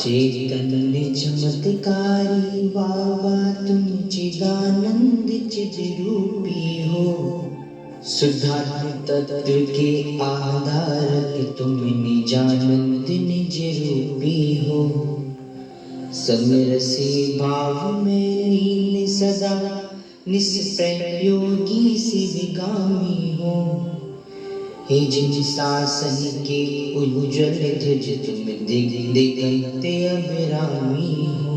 चैतन्य चमत्कारी बाबा तुम चिदानंद चिद्रूपी हो। शुद्धात्म तत्व के आधारक तुम निजानंद निज रूपी हो। समरसी भाव में लीन सदा निष्प्रय योगी शिवगामी हो। हे जिन शासन के उज्ज्वल ध्वज तुम दिगंत अभिरामी हो।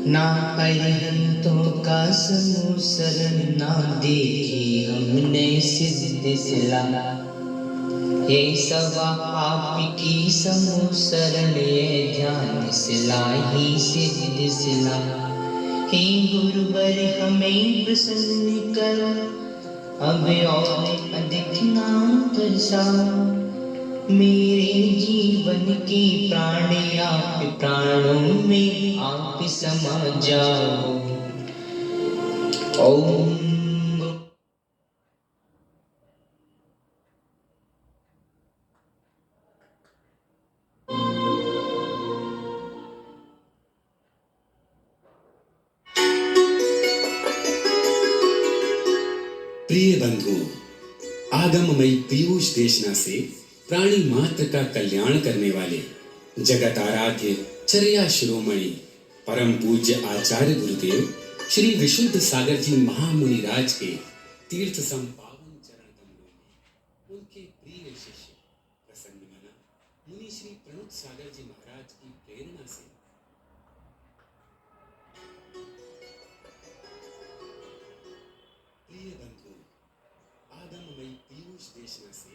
ना अरिहंतों का समूह शरण ना देखी हमने सिद्ध सिला। हे सवा आपकी समूह शरण ये ध्यान सिलाई सिद्ध सिला। हे गुरुवर हमें प्रसन्न करो अब और अधिक नाम बरसाओ। मेरे जीवन के प्राण आप प्राणों में आप समा जाओ। ओम प्रिय बंधु, आगममयी पीयूष देशना से प्राणी मात्र का कल्याण करने वाले जगत आराध्य चर्या शिरोमणि परम पूज्य आचार्य गुरुदेव श्री विशुद्ध सागर जी महामुनि राज के तीर्थ संपावन चरण कमलों में उनके प्रिय शिष्य प्रसन्न मना मुनि श्री प्रणुत सागर जी महाराज की प्रेरणा से प्रिय बंधु, आगममयी पीयूष देशना से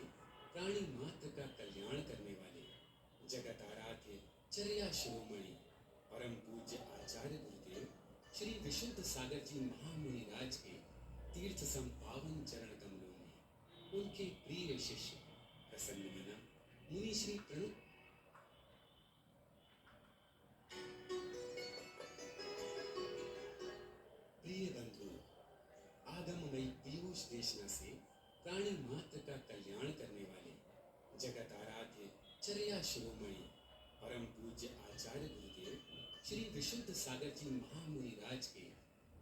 प्राणी मात्र का कल्याण करने वाले जगत आराध्य चर्या शिरोमणि परम पूज्य आचार्य गुरुदेव श्री विशुद्ध सागर जी महामुनि राज के तीर्थ संपावन चरण कमलों में उनके प्रिय शिष्य प्रसन्न मना मुनि श्री प्रणुत प्रिय बंधु, आगममयी पीयूष देशना से प्राणी मात्र का कल्याण करने वाले जगत आराध्य चर्या शिरोमणि परम पूज्य आचार्य गुरुदेव श्री विशुद्ध सागर जी महामुनि राज के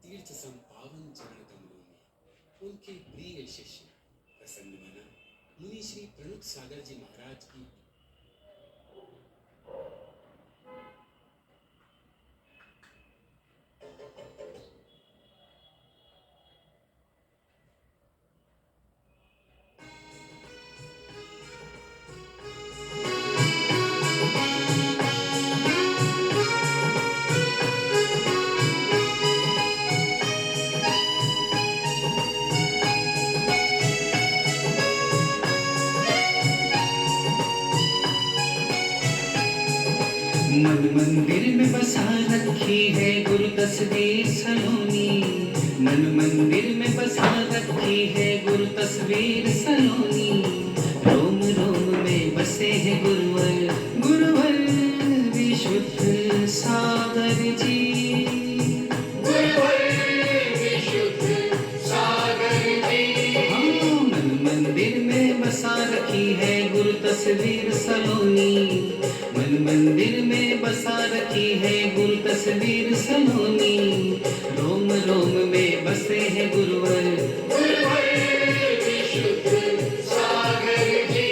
तीर्थ संपावन चरण कमलों में उनके प्रिय शिष्य प्रसन्न मना मुनि श्री प्रणुत सागर जी महाराज की मन मंदिर में बसा रखी है गुरु तस्वीर सलोनी। मन मंदिर में बसा रखी है गुरु तस्वीर सलोनी। रोम रोम में बसे हैं गुरुवर गुरुवर विशुद्ध सागर जी। गुरुवर विशुद्ध सागर जी। हाँ, मन मंदिर में बसा रखी है गुरु तस्वीर सलोनी। मन मंदिर में बसा रखी है गुरु तस्वीर सलोनी। रोम रोम में बसे हैं गुरुवर गुरुवर विशुद्ध सागर जी।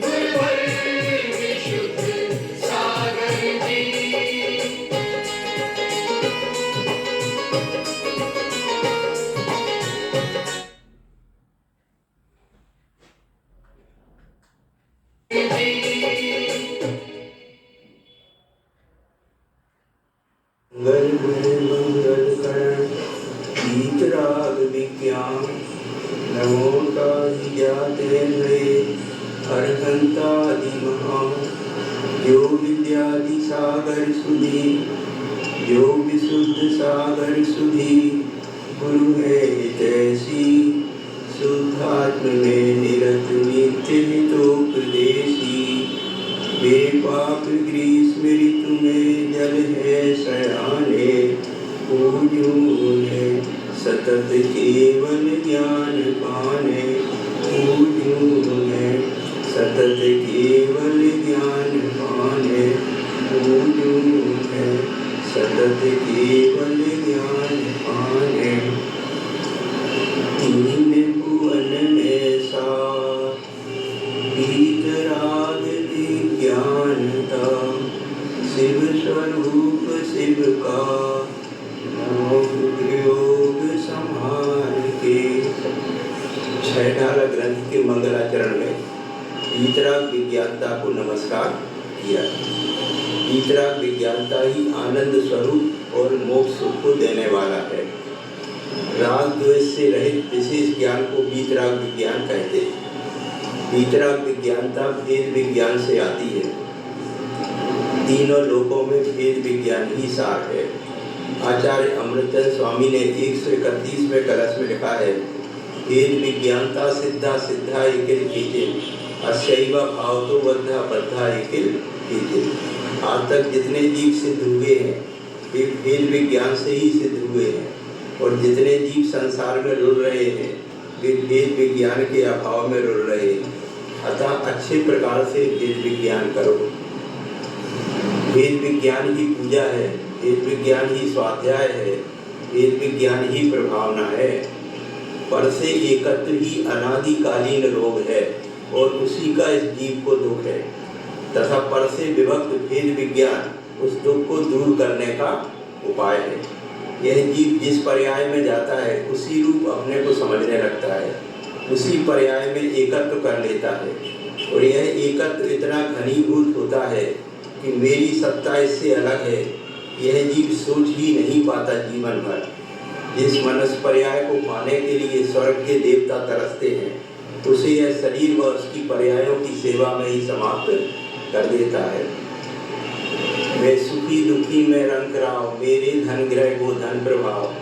गुरुवर विशुद्ध सागर जी। मंगल करण गीतराग विज्ञान नमोता ज्ञाते अरहंतादि महान। जो विद्यादि सागर सुधी जो विशुद्ध सागर सुधी गुरु है जैसी। शुद्धात्म में निरत नित्य हितोपदेशी। बेपाप ग्रीष्म ऋतु में जल है सयाने। पूजूने सतत केवल ज्ञान पाने। पूजूने सतत केवल ज्ञान पाने पूजू है, सतत केवल ज्ञान पाने। तीन भुवन में सा वीतराग विज्ञानता, शिव स्वरूप शिव का योग संहार के। छठाला ग्रंथ के मंगलाचरण में वीतराग विज्ञानता को नमस्कार किया। वीतराग विज्ञानता ही आनंद स्वरूप और मोक्ष सुख को देने वाला है। राग द्वेष से रहित विशेष ज्ञान को वीतराग विज्ञान कहते हैं। वीतराग विज्ञानता भेद विज्ञान से आती है। तीनों लोकों में भेद विज्ञान ही सार है। आचार्य अमृतचंद स्वामी ने 131वें कलश में लिखा है, भेद विज्ञानता सिद्धा सिद्धा एकिल कीजे, अशैव भाव तो बद्धा बद्धा एकिल कीजे। आज तक जितने जीव सिद्ध हुए हैं वे भेद विज्ञान से ही सिद्ध हुए हैं, और जितने जीव संसार में रुल रहे हैं वे भेद विज्ञान के अभाव में रुल रहे हैं। अतः अच्छे प्रकार से भेद विज्ञान करो। भेद विज्ञान ही पूजा है, भेद विज्ञान ही स्वाध्याय है, भेद विज्ञान ही प्रभावना है। पर से एकत्व ही अनादिकालीन रोग है और उसी का इस जीव को दुख है, तथा पर से विभक्त भेद विज्ञान उस दुख को दूर करने का उपाय है। यह जीव जिस पर्याय में जाता है उसी रूप अपने को समझने लगता है, उसी पर्याय में एकत्व कर लेता है, और यह एकत्व इतना घनीभूत होता है कि मेरी सत्ता इससे अलग है, यह जीव सोच ही नहीं पाता जीवन भर। जिस मनुष्य पर्याय को पाने के लिए स्वर्ग के देवता तरसते हैं, उसे यह शरीर व उसकी पर्यायों की सेवा में ही समाप्त कर देता है। मैं सुखी दुखी में रंग राव, मेरे धन ग्रह को धन प्रभाव,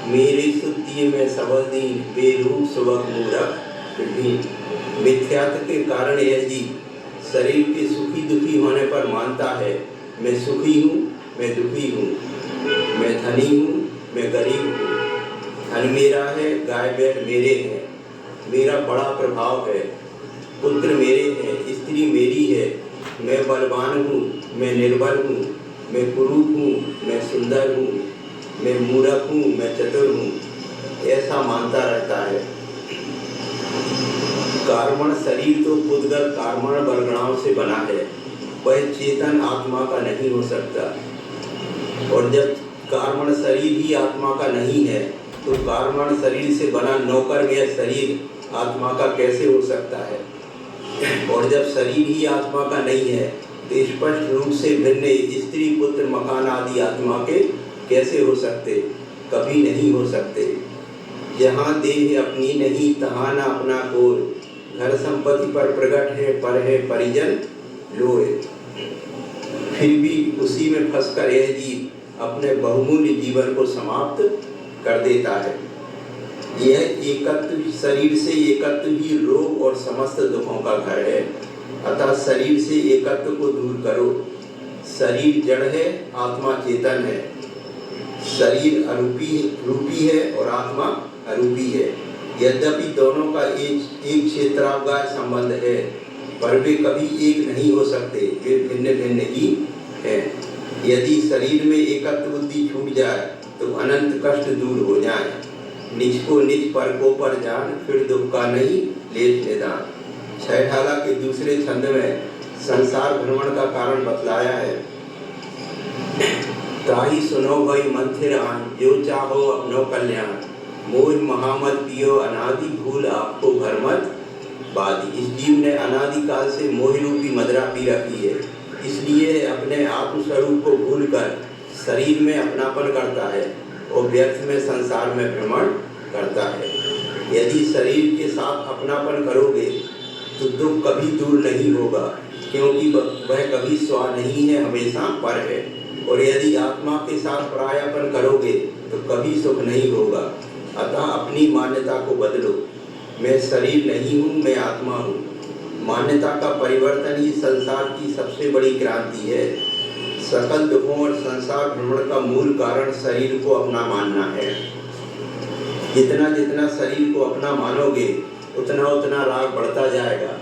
मेरे सुत्ती में सबल दीन, बेरूप सुबह मूरख विहीन। मिथ्यात्व के कारण यह जीव शरीर के सुखी दुखी होने पर मानता है, मैं सुखी हूँ, मैं दुखी हूँ, मैं धनी हूँ, मैं गरीब हूँ, धन मेरा है, गाय बैल मेरे हैं, मेरा बड़ा प्रभाव है, पुत्र मेरे हैं, स्त्री मेरी है, मैं बलवान हूँ, मैं निर्बल हूँ, मैं कुरूप हूँ, मैं सुंदर हूँ, मैं मूर्ख हूँ, मैं चतुर हूँ, ऐसा मानता रहता है। कार्मण शरीर तो पुद्गल कार्मण बलगणाओं से बना है, वह चेतन आत्मा का नहीं हो सकता। और जब कार्मण शरीर ही आत्मा का नहीं है तो कार्मण शरीर से बना नौकर यह शरीर आत्मा का कैसे हो सकता है। और जब शरीर ही आत्मा का नहीं है तो स्पष्ट रूप से भिन्न स्त्री पुत्र मकान आदि आत्मा के कैसे हो सकते, कभी नहीं हो सकते। जहाँ देह अपनी नहीं तहाँ न अपना कोई, घर संपत्ति पर प्रकट है पर है परिजन लोए। फिर भी उसी में फंसकर यह जीव अपने बहुमूल्य जीवन को समाप्त कर देता है। यह एकत्व शरीर से एकत्व ही रोग और समस्त दुखों का घर है। अतः शरीर से एकत्व को दूर करो। शरीर जड़ है, आत्मा चेतन है। शरीर रूपी है और आत्मा अरूपी है। यद्यपि दोनों का एक क्षेत्रावगाह संबंध है, पर वे कभी एक नहीं हो सकते, वे भिन्न भिन्न ही हैं। यदि शरीर में एकत्व बुद्धि छूट जाए तो अनंत कष्ट दूर हो जाए। निज को निज पर को पर जान, फिर दुख का नहीं लेश निदान। छठाला के दूसरे छंद में संसार भ्रमण का कारण बतलाया है। ताही सुनो भई मंथिर आन, जो चाहो अपनो कल्याण, मोह महामत पियो अनादि भूल आपको भरमत बादी। इस जीव ने अनादिकाल से मोह रूपी मदरा पी रखी है, इसलिए अपने आत्मस्वरूप को भूलकर शरीर में अपनापन करता है और व्यर्थ में संसार में भ्रमण करता है। यदि शरीर के साथ अपनापन करोगे तो दुख कभी दूर नहीं होगा, क्योंकि वह कभी स्व नहीं है, हमेशा पर है। और यदि आत्मा के साथ परायापन करोगे तो कभी सुख नहीं होगा। अतः अपनी मान्यता को बदलो। मैं शरीर नहीं हूँ, मैं आत्मा हूँ। मान्यता का परिवर्तन ही संसार की सबसे बड़ी क्रांति है। सकल दुखों और संसार भ्रमण का मूल कारण शरीर को अपना मानना है। जितना जितना शरीर को अपना मानोगे उतना उतना राग बढ़ता जाएगा।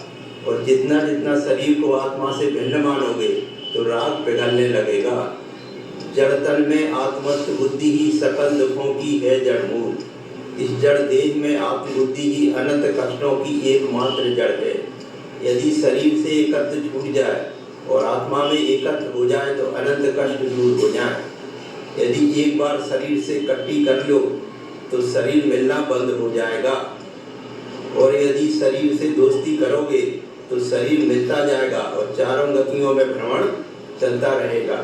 और जितना जितना शरीर को आत्मा से भिन्न मानोगे तो राग पिघलने लगेगा। जड़ तन में आत्मस्थ बुद्धि ही सकल दुखों की है जड़ मूल। इस जड़ देह में आत्मबुद्धि ही अनंत कष्टों की एकमात्र जड़ है। यदि शरीर से एकत्र छूट जाए और आत्मा में एकत्र हो जाए तो अनंत कष्ट दूर हो जाए। यदि एक बार शरीर से कट्टी कर लो तो शरीर मिलना बंद हो जाएगा, और यदि शरीर से दोस्ती करोगे तो शरीर मिलता जाएगा और चारों गतियों में भ्रमण चलता रहेगा।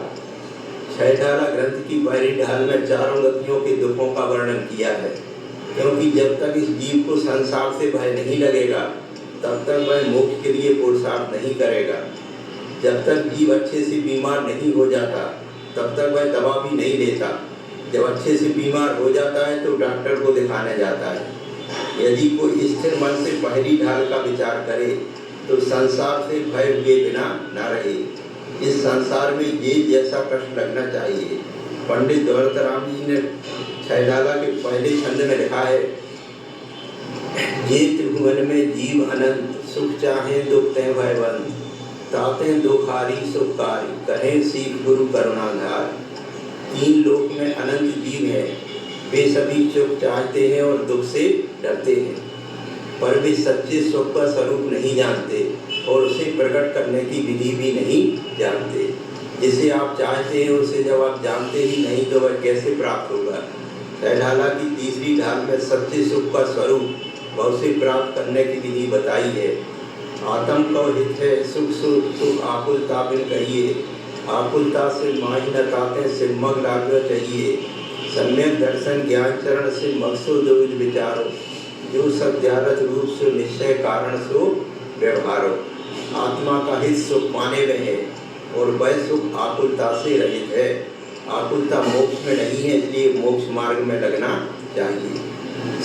6 ढाला ग्रंथ की पहली ढाल में चारों गतियों के दुखों का वर्णन किया है, क्योंकि जब तक इस जीव को संसार से भय नहीं लगेगा तब तक वह मोक्ष के लिए पुरुषार्थ नहीं करेगा। जब तक जीव अच्छे से बीमार नहीं हो जाता तब तक वह दवा भी नहीं लेता। जब अच्छे से बीमार हो जाता है तो डॉक्टर को दिखाने जाता है। यदि कोई स्थिर मन से पहली ढाल का विचार करे तो संसार से भय हुए बिना न रहे। इस संसार में ये जैसा कष्ट लगना चाहिए। पंडित दौलतराम जी ने 6 ढाला के पहले छंद में लिखा है, ये त्रिभुवन में जीव अनंत, सुख चाहे दुख ते भयवंत, ताते दुखारी सुखकारी, कहें सीख गुरु करुणाधार। 3 लोक में अनंत जीव है, वे सभी सुख चाहते हैं और दुख से डरते हैं, पर वे सच्चे सुख का स्वरूप नहीं जानते और उसे प्रकट करने की विधि भी नहीं जानते। जिसे आप चाहते हैं उसे जब आप जानते ही नहीं तो वह कैसे प्राप्त होगा। 6 ढाला की तीसरी ढाल में सच्चे सुख का स्वरूप व उसे प्राप्त करने की विधि बताई है। आत्म को हित है सुख सुख सुख आकुलता बिन कहिए, आकुलता से माही न ताते से मग लागो चाहिए। सम्यक दर्शन ज्ञान चरण से मकसो दुविध विचारो, जो सब ज्ञानत रूप से निश्चय कारण सो व्यवहारो। आत्मा का हित सुख पाने में है और वह सुख आकुलता से रहित है। आकुलता मोक्ष में नहीं है, इसलिए मोक्ष मार्ग में लगना चाहिए।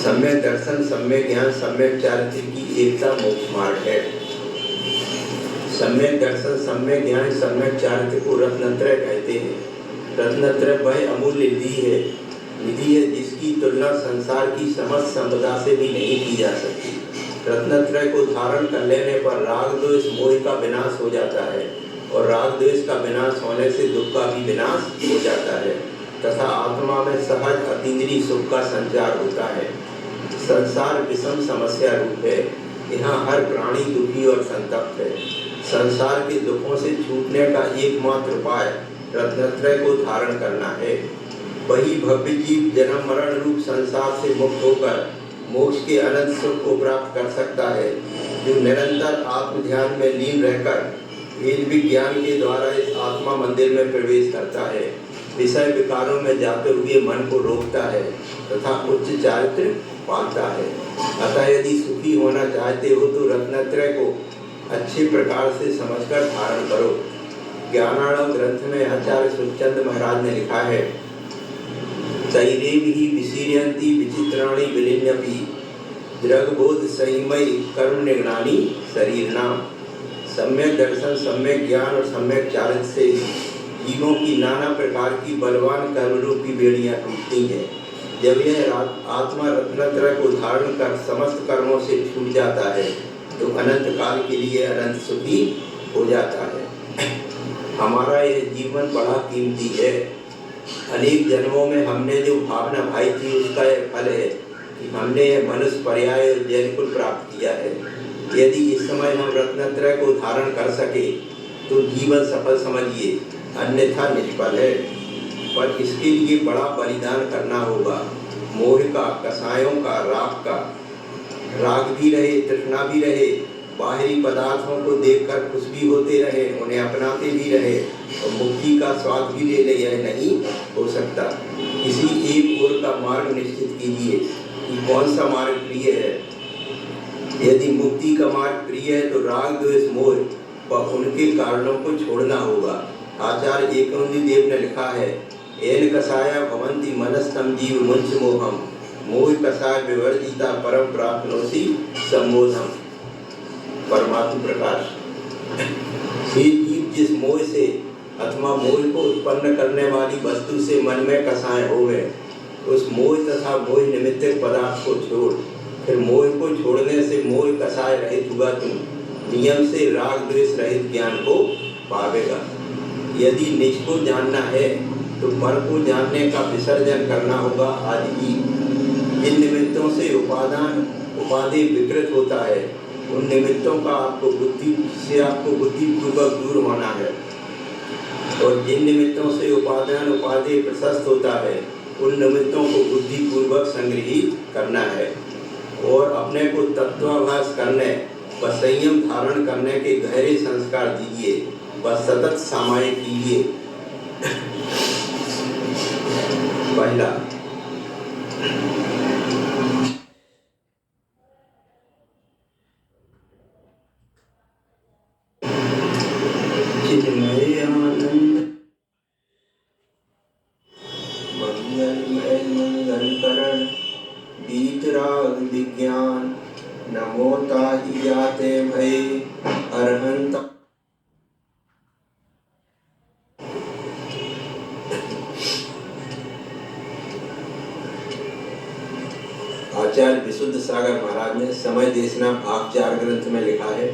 सम्यक दर्शन, सम्यक ज्ञान, सम्यक चारित्र की एकता मोक्ष मार्ग है। सम्यक दर्शन, सम्यक ज्ञान, सम्यक चारित्र को रत्नत्रय कहते हैं। रत्नत्रय वह अमूल्य निधि है जिसकी तुलना संसार की समस्त संपदा से भी नहीं की जा सकती। रत्नत्रय को धारण कर लेने पर राग द्वेष मोह का विनाश हो जाता है और राग द्वेष का विनाश होने से दुख का भी विनाश हो जाता है तथा आत्मा में सहज अतीन्द्रिय सुख का संचार होता है। संसार विषम समस्या रूप है, यहाँ हर प्राणी दुखी और संतप्त है। संसार के दुखों से छूटने का एकमात्र उपाय रत्नत्रय को धारण करना है। वही भव्य जीव जन्म मरण रूप संसार से मुक्त होकर मोक्ष के अनंत सुख को प्राप्त कर सकता है, जो निरंतर आत्म ध्यान में लीन रहकर वेद विज्ञान के द्वारा इस आत्मा मंदिर में प्रवेश करता है, विषय विकारों में जाते हुए मन को रोकता है तथा उच्च चारित्र पाता है। अतः यदि सुखी होना चाहते हो तो रत्नत्रय को अच्छे प्रकार से समझकर धारण करो। ज्ञानार्णव ग्रंथ में आचार्य सुखचंद महाराज ने लिखा है, तैरेव ही विशीर्यन्ति विचित्राणि विलिन्यपि, दृग्बोध संयमय कर्म निगनानि शरीरनाम। सम्यक दर्शन, सम्यक ज्ञान और सम्यक चारित्र से जीवों की नाना प्रकार की बलवान कर्म रूपी बेड़ियां टूटती हैं। जब यह आत्मा रत्नत्रय को धारण कर समस्त कर्मों से छूट जाता है तो अनंत काल के लिए अनंत सुखी हो जाता है। हमारा यह जीवन बड़ा कीमती है। अनेक जन्मों में हमने जो भावना भाई थी उसका यह फल है कि हमने यह मनुष्य पर्याय और जैन कुल प्राप्त किया है। यदि इस समय हम रत्नत्रय को धारण कर सके तो जीवन सफल समझिए, अन्यथा निष्फल है। पर इसके लिए बड़ा बलिदान करना होगा। मोह का, कसायों का, राग का। राग भी रहे, तृष्णा भी रहे, बाहरी पदार्थों को देखकर खुश भी होते रहे, उन्हें अपनाते भी रहे और मुक्ति का स्वाद भी ले ले, यह नहीं हो सकता। किसी एक ओर का मार्ग निश्चित कीजिए कि कौन सा मार्ग प्रिय है। यदि मुक्ति का मार्ग प्रिय है तो राग द्वेष मोह व उनके कारणों को छोड़ना होगा। आचार्य एकौंदी देव ने लिखा है, एन कसाया भवंति मनस्तम जीव मुंच मोहम, मोह कसाय विवर्जिता परम प्राप्नोसि सम्बोधम। परमात्म प्रकाश। हे जीव, जिस मोह से अथवा मोह को उत्पन्न करने वाली वस्तु से मन में कसाय होवे, उस मोह तथा मोह निमित्त पदार्थ को छोड़। फिर मोह को छोड़ने से मोह कसाय रहित हुआ तुम। नियम से राग द्वेष रहित ज्ञान को पावेगा। यदि निज को जानना है तो पर को जानने का विसर्जन करना होगा आज ही। जिन निमित्तों से उपाधि विकृत होता है, उन निमित्तों का आपको बुद्धिपूर्वक दूर होना है, और जिन निमित्तों से उपाधि प्रशस्त होता है, उन निमित्तों को बुद्धिपूर्वक संग्रहित करना है, और अपने को तत्वाभास करने व संयम धारण करने के गहरे संस्कार दीजिए व सतत सामायिक कीजिए। पहला, चिन्मय आनंद मंगलमय मंगलकरण वीतराग विज्ञान नमो ताहि जाते भय अरहंत। आचार्य विशुद्ध सागर महाराज ने समय देशना भाग 4 ग्रंथ में लिखा है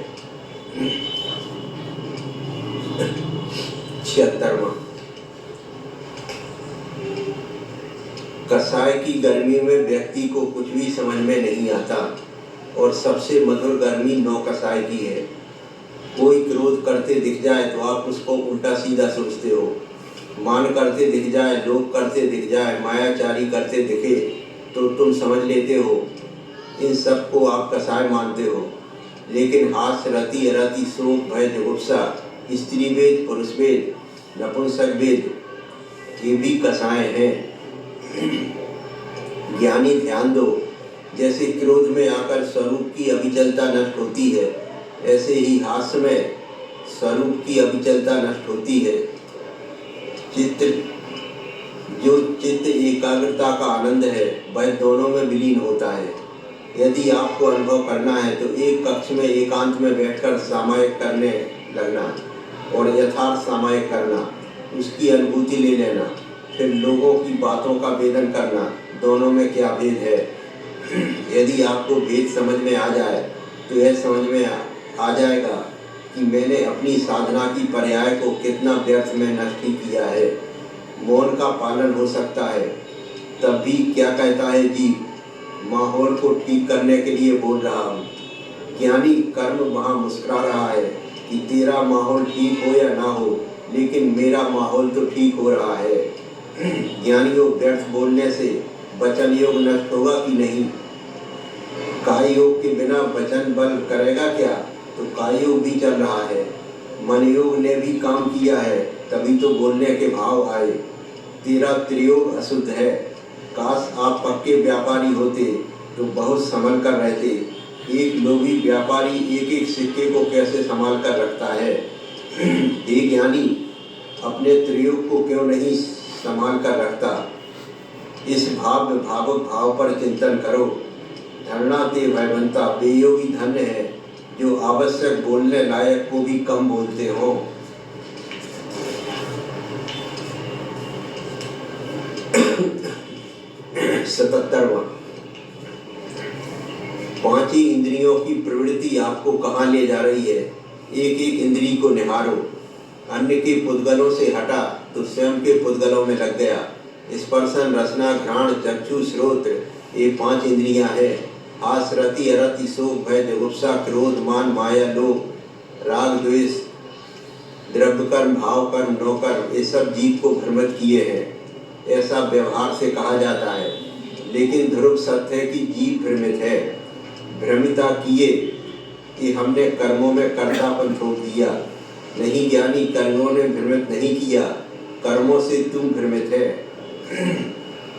76वां। कसाय की गर्मी में व्यक्ति को कुछ भी समझ में नहीं आता, और सबसे मधुर गर्मी नौ कसाय की है। कोई क्रोध करते दिख जाए तो आप उसको उल्टा सीधा सोचते हो, मान करते दिख जाए, लोभ करते दिख जाए, मायाचारी करते दिखे तो तुम समझ लेते हो इन सब को आप कसाय मानते हो। लेकिन हास्य, रति, अरति, शोक, भय, जुगुप्सा, स्त्री वेद, पुरुष वेद, नपुंसक वेद, ये भी कसाय हैं। ज्ञानी ध्यान दो, जैसे क्रोध में आकर स्वरूप की अविचलता नष्ट होती है, ऐसे ही हास्य में स्वरूप की अविचलता नष्ट होती है। चित्त एकाग्रता का आनंद है, वह दोनों में विलीन होता है। यदि आपको अनुभव करना है तो एक कक्ष में एकांत में बैठकर सामायिक करने लगना और यथार्थ सामायिक करना, उसकी अनुभूति ले लेना, फिर लोगों की बातों का वेदन करना, दोनों में क्या भेद है। यदि आपको भेद समझ में आ जाए तो यह समझ में आ जाएगा कि मैंने अपनी साधना की पर्याय को कितना व्यर्थ में नष्ट ही किया है। मौन का पालन हो सकता है, तब भी क्या कहता है जीव, माहौल को ठीक करने के लिए बोल रहा हूँ। ज्ञानी कर्म वहाँ मुस्कुरा रहा है कि तेरा माहौल ठीक हो या ना हो, लेकिन मेरा माहौल तो ठीक हो रहा है। ज्ञानियों, व्यर्थ बोलने से वचन योग नष्ट होगा कि नहीं? काय योग के बिना वचन बल करेगा क्या? तो काय योग भी चल रहा है, मन योग ने भी काम किया है, तभी तो बोलने के भाव आए। तेरा त्रियोग अशुद्ध है। काश आप पक्के व्यापारी होते तो बहुत संभल कर रहते। एक लोभी व्यापारी एक एक सिक्के को कैसे संभाल कर रखता है। हे ज्ञानी, अपने त्रियोग को क्यों नहीं संभाल कर रखता? इस भाव भावुक भाव पर चिंतन करो। धरना ते भयवंता, बेयोगी धन्य है जो आवश्यक बोलने लायक को भी कम बोलते हो। सतहत्तरवां। पांच ही इंद्रियों की प्रवृत्ति आपको कहाँ ले जा रही है? एक एक इंद्री को निहारो। अन्य के पुद्गलों से हटा तो स्वयं के पुद्गलों में लग गया। स्पर्शन, रसना, घ्राण, चक्षु, श्रोत्र, ये 5 इंद्रियां हैं। हास, रति, अरति, शोक, भय, जुगुप्सा, क्रोध, मान, माया, लोभ, राग, द्वेष, द्रव्य कर्म, भाव कर्म, नौकर, ये सब जीव को भ्रमित किए हैं, ऐसा व्यवहार से कहा जाता है। लेकिन ध्रुव सत्य है कि जीव भ्रमित है। भ्रमिता किए कि हमने कर्मों में कर्तापन थोप दिया। नहीं ज्ञानी, कर्मों ने भ्रमित नहीं किया, कर्मों से तुम भ्रमित है।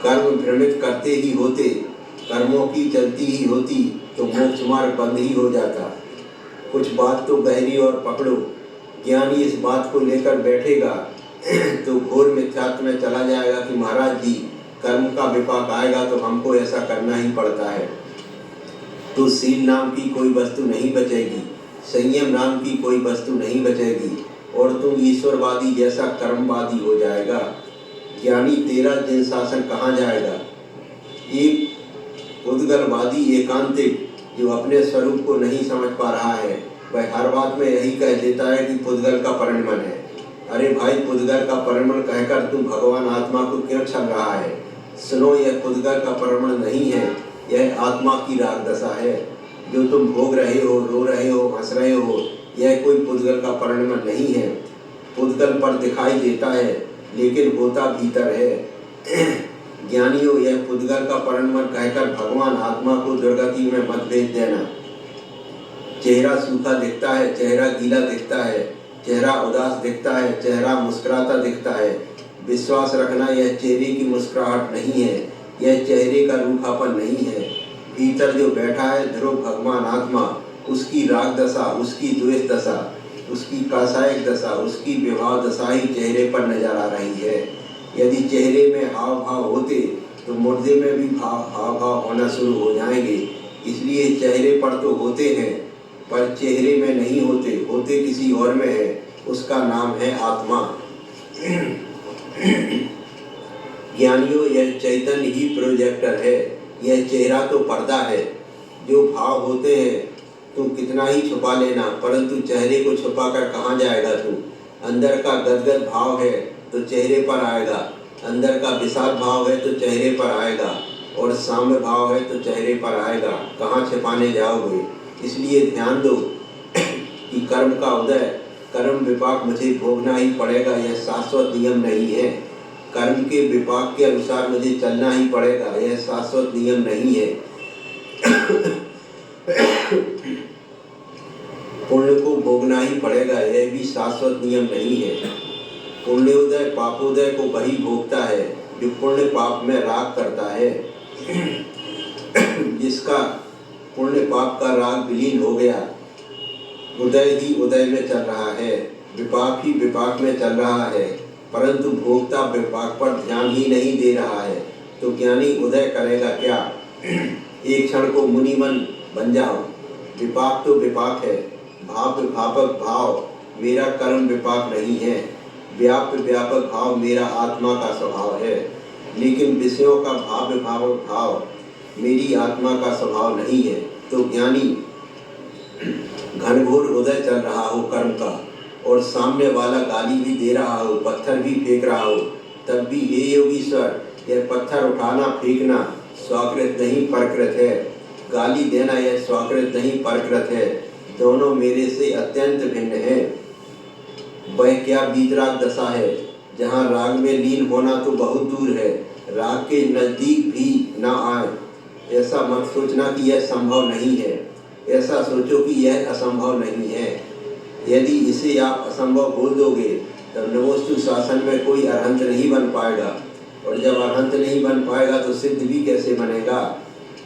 कर्म भ्रमित करते ही होते, कर्मों की चलती ही होती तो मोक्ष मार्ग बंद ही हो जाता। कुछ बात तो गहरी और पकड़ो। ज्ञानी इस बात को लेकर बैठेगा तो घोर मिथ्यात्व में चला जाएगा कि महाराज जी, कर्म का विपाक आएगा तो हमको ऐसा करना ही पड़ता है। तो शील नाम की कोई वस्तु नहीं बचेगी, संयम नाम की कोई वस्तु नहीं बचेगी, और तुम ईश्वरवादी जैसा कर्मवादी हो जाएगा। ज्ञानी तेरा जिन शासन कहाँ जाएगा? एक उद्गलवादी एकांतिक जो अपने स्वरूप को नहीं समझ पा रहा है, वह हर बात में यही कह देता है कि पुद्गल का परिणमन है। अरे भाई, पुद्गल का परिणमन कहकर तू भगवान आत्मा को क्यों छल रहा है? सुनो, यह पुद्गल का परिणमन नहीं है, यह आत्मा की राग दशा है। जो तुम भोग रहे हो, रो रहे हो, हंस रहे हो, यह कोई पुद्गल का परिणमन नहीं है। पुद्गल पर दिखाई देता है लेकिन होता भीतर है। ज्ञानियों, यह पुद्गल का परिणमन कहकर भगवान आत्मा को दुर्गति में मत भेज देना। चेहरा सूखा दिखता है, चेहरा गीला दिखता है, चेहरा उदास दिखता है, चेहरा मुस्कुराता दिखता है। विश्वास रखना, यह चेहरे की मुस्कुराहट नहीं है, यह चेहरे का रूखापन नहीं है। भीतर जो बैठा है ध्रुव भगवान आत्मा, उसकी राग दशा, उसकी द्वेष दशा, उसकी कासायक दशा, उसकी विभाव दशा ही चेहरे पर नजर आ रही है। यदि चेहरे में हाव भाव होते तो मुर्दे में भी हाव भाव होना शुरू हो जाएंगे। इसलिए चेहरे पर तो होते हैं पर चेहरे में नहीं होते, होते किसी और में है। उसका नाम है आत्मा। ज्ञानियों, यह चैतन्य ही प्रोजेक्टर है। यह चेहरा तो पर्दा है। जो भाव होते हैं तू कितना ही छुपा लेना, परंतु चेहरे को छुपाकर कहाँ जाएगा तू? अंदर का गदगद भाव है तो चेहरे पर आएगा, अंदर का विषाद भाव है तो चेहरे पर आएगा, और साम्य भाव है तो चेहरे पर आएगा। कहाँ छिपाने जाओगे? इसलिए ध्यान दो कि कर्म का उदय, कर्म विपाक मुझे भोगना ही पड़ेगा, यह शाश्वत नियम नहीं है। कर्म के विपाक के अनुसार मुझे चलना ही पड़ेगा, यह शाश्वत नियम नहीं है। पुण्य को भोगना ही पड़ेगा, यह भी शाश्वत नियम नहीं है। पुण्योदय पापोदय को वही भोगता है जो पुण्य पाप में राग करता है। जिसका पुण्य पाप का राग विलीन हो गया, उदय ही उदय में चल रहा है, विपाक ही विपाक में चल रहा है, परंतु भोक्ता विपाक पर ध्यान ही नहीं दे रहा है। तो ज्ञानी उदय करेगा क्या? एक क्षण को मुनिमन बन जाओ। विपाक तो विपाक है, भाव विभापक भाव मेरा कर्म विपाक नहीं है, व्याप्य व्यापक भाव मेरा आत्मा का स्वभाव है। लेकिन विषयों का भाव विभापक भाव मेरी आत्मा का स्वभाव नहीं है। तो ज्ञानी घनघोर उदय चल रहा हो कर्म का, और सामने वाला गाली भी दे रहा हो, पत्थर भी फेंक रहा हो, तब भी हे योगीश्वर, यह पत्थर उठाना फेंकना स्वाकृत नहीं परकृत है, गाली देना यह स्वाकृत नहीं परकृत है, दोनों मेरे से अत्यंत भिन्न है। वह क्या बीतराग दशा है जहाँ राग में लीन होना तो बहुत दूर है, राग के नजदीक भी ना आए। ऐसा मत सोचना कि यह संभव नहीं है, ऐसा सोचो कि यह असंभव नहीं है। यदि इसे आप असंभव बोल दोगे तब नमोस्तु शासन में कोई अरहंत नहीं बन पाएगा, और जब अरहंत नहीं बन पाएगा तो सिद्ध भी कैसे बनेगा?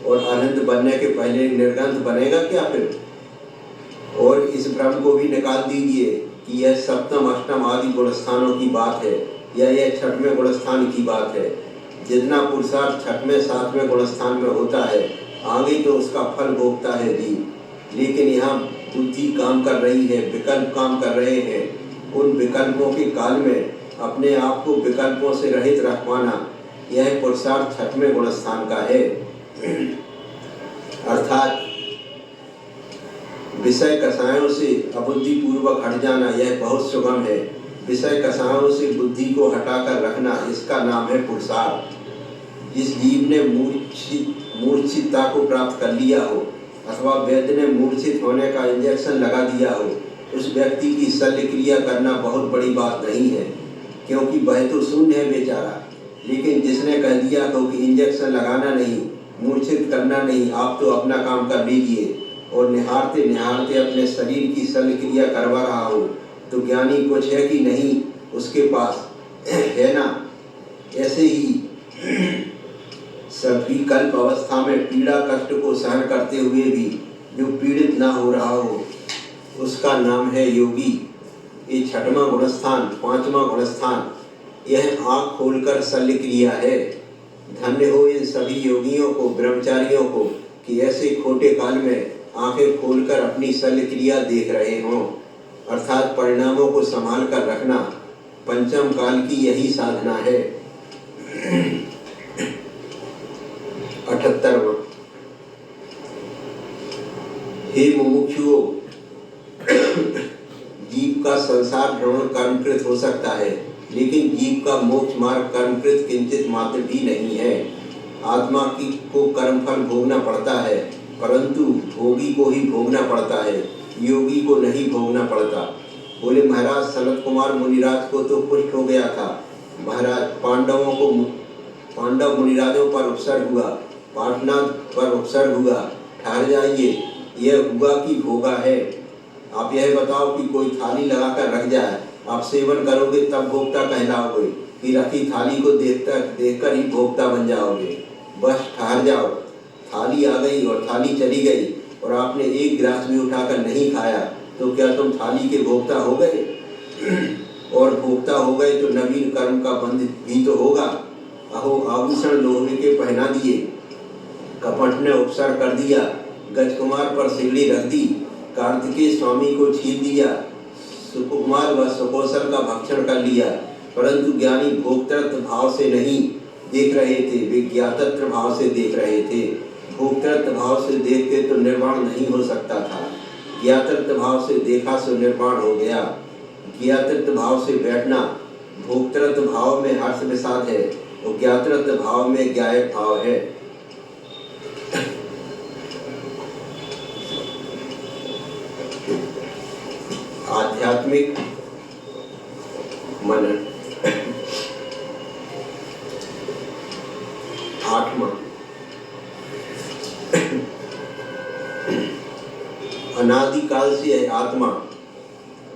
और अरहंत बनने के पहले निर्गंध बनेगा क्या फिर? और इस भ्रम को भी निकाल दीजिए कि यह सप्तम अष्टम आदि गुणस्थानों की बात है या यह छठवें गुणस्थान की बात है। जितना पुरुषार्थ छठवें सातवें गुणस्थान में होता है, आगे तो उसका फल भोगता है जीव। लेकिन यहाँ बुद्धि काम कर रही है, विकल्प काम कर रहे हैं। उन विकल्पों के काल में अपने आप को विकल्पों से रहित रख पाना, यह पुरुषार्थ छठवें गुणस्थान का है। अर्थात विषय कषायों से अबुद्धि पूर्वक हट जाना, यह बहुत सुगम है। विषय कषायों से बुद्धि को हटाकर रखना, इसका नाम है पुरुषार्थ। जिस जीव ने मूर्छितता को प्राप्त कर लिया हो, अथवा वैद्य ने मूर्छित होने का इंजेक्शन लगा दिया हो, उस व्यक्ति की शल्य क्रिया करना बहुत बड़ी बात नहीं है, क्योंकि वह तो शून्य है बेचारा। लेकिन जिसने कह दिया हो कि इंजेक्शन लगाना नहीं, मूर्छित करना नहीं, आप तो अपना काम कर लीजिए, और निहारते निहारते अपने शरीर की शल्य क्रिया करवा रहा हो, तो ज्ञानी कुछ है कि नहीं उसके पास, है ना? ऐसे ही सभी कल्प अवस्था में पीड़ा कष्ट को सहन करते हुए भी जो पीड़ित ना हो रहा हो, उसका नाम है योगी। ये छठवां गुणस्थान, पांचवां गुणस्थान, यह आँख खोलकर शल्य क्रिया है। धन्य हो इन सभी योगियों को, ब्रह्मचारियों को, कि ऐसे खोटे काल में आंखें खोलकर अपनी शल्य क्रिया देख रहे हों। अर्थात परिणामों को संभाल कर रखना पंचम काल की यही साधना है। 78वां। हे मुमुक्षुओं, संसार भ्रमण कर्मकृत हो सकता है, लेकिन जीव का मोक्ष मार्ग कर्मकृत किंचित मात्र भी नहीं है। आत्मा को कर्मफल भोगना पड़ता है, परंतु भोगी को ही भोगना पड़ता है, योगी को नहीं भोगना पड़ता। बोले महाराज, सनत कुमार मुनिराज को तो पुष्ट हो गया था। महाराज, पांडव मुनिराजों पर उपसर्ग हुआ, पाटनाथ पर उपसर्ग हुआ। ठहर जाइए, यह हुआ कि भोगा है। आप यह बताओ कि कोई थाली लगाकर रख जाए, आप सेवन करोगे तब भोक्ता कहलाओगे, कि रखी थाली को देखकर ही भोक्ता बन जाओगे। बस ठहर जाओ, थाली आ गई और थाली चली गई और आपने एक गिलास भी उठाकर नहीं खाया, तो क्या तुम थाली के भोक्ता हो गए? और भोक्ता हो गए तो नवीन कर्म का बंध भी तो होगा। अहो, आभूषण लोहे के पहना दिए, कपट ने उपसर कर दिया, गजकुमार पर सिगड़ी रख दी, कार्तिकेय स्वामी को छीन दिया, सुकुमार व सुकौशल का भक्षण कर लिया, परंतु ज्ञानी भोक्तृत्व भाव से नहीं देख रहे थे, वे ज्ञातृत्व भाव से देख रहे थे। भोक्तृत्व भाव से देखते तो निर्वाण नहीं हो सकता था, ज्ञातृत्व भाव से देखा सो निर्वाण हो गया। ज्ञातृत्व भाव से बैठना, भोक्तृत्व भाव में हर्ष विषाद है और ज्ञातृत्व भाव में ज्ञायक भाव है। आध्यात्मिक मनन। 8वां, अनादिकाल से आत्मा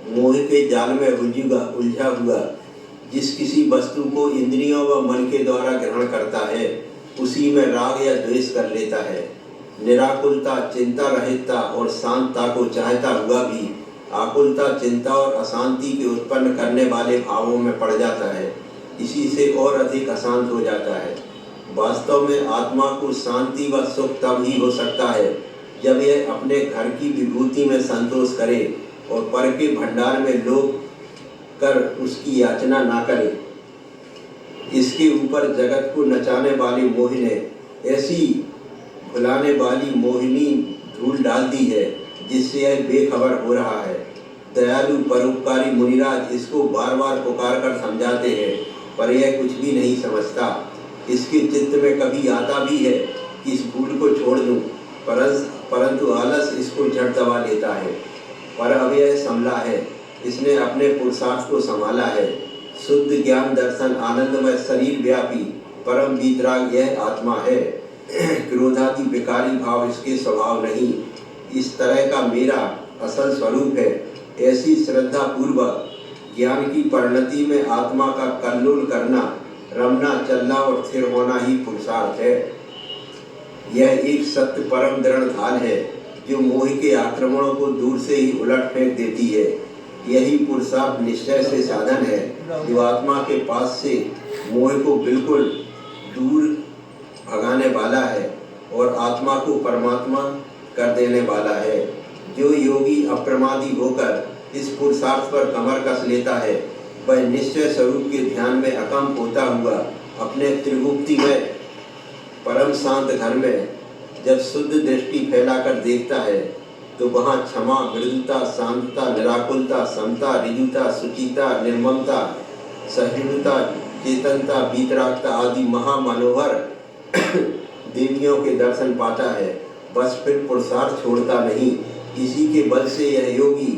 मोह के जाल में उलझा हुआ जिस किसी वस्तु को इंद्रियों व मन के द्वारा ग्रहण करता है, उसी में राग या द्वेष कर लेता है। निराकुलता, चिंता रहितता और शांतता को चाहता हुआ भी आकुलता, चिंता और अशांति के उत्पन्न करने वाले भावों में पड़ जाता है, इसी से और अधिक अशांत हो जाता है। वास्तव में आत्मा को शांति व सुख तब ही हो सकता है जब यह अपने घर की विभूति में संतोष करे और पर के भंडार में लोभ कर उसकी याचना ना करे। इसके ऊपर जगत को नचाने वाले मोह ने ऐसी भुलाने वाली मोहिनी धूल डाल दी है जिससे यह बेखबर हो रहा है। दयालु परोपकारी मुनिराज इसको बार बार पुकार कर समझाते हैं, पर यह कुछ भी नहीं समझता। इसके चित्त में कभी आता भी है कि इस भूल को छोड़ दूं, परंतु आलस इसको झट दबा लेता है। पर अब यह संभला है, इसने अपने पुरुषार्थ को संभाला है। शुद्ध ज्ञान दर्शन आनंदमय शरीर व्यापी परम वीतराग यह आत्मा है। क्रोधादि विकारी भाव इसके स्वभाव नहीं, इस तरह का मेरा असल स्वरूप है। ऐसी श्रद्धा पूर्वक ज्ञान की परिणति में आत्मा का कल्लोल करना, रमना, चलना और स्थिर होना ही पुरुषार्थ है। यह एक सत्य परम दृढ़ ढाल है जो मोह के आक्रमणों को दूर से ही उलट फेंक देती है। यही पुरुषार्थ निश्चय से साधन है जो आत्मा के पास से मोह को बिल्कुल दूर भगाने वाला है और आत्मा को परमात्मा कर देने वाला है। जो योगी अप्रमादी होकर इस पुरुषार्थ पर कमर कस लेता है, वह निश्चय स्वरूप के ध्यान में अकंप होता हुआ अपने त्रिभुक्ति में परम शांत घर में जब शुद्ध दृष्टि फैलाकर देखता है, तो वहाँ क्षमा, मृदुता, शांतता, निराकुलता, समता, ऋजुता, सुचिता, निर्ममता, सहिष्णुता, चेतनता, वीतरागता आदि महामनोहर देवियों के दर्शन पाता है। बस फिर पुरुषार्थ छोड़ता नहीं। इसी के बल से यह योगी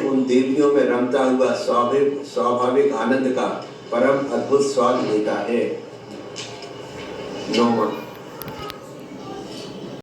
उन देवियों में रमता हुआ स्वाभाविक आनंद का परम अद्भुत स्वाद लेता है। 9वां,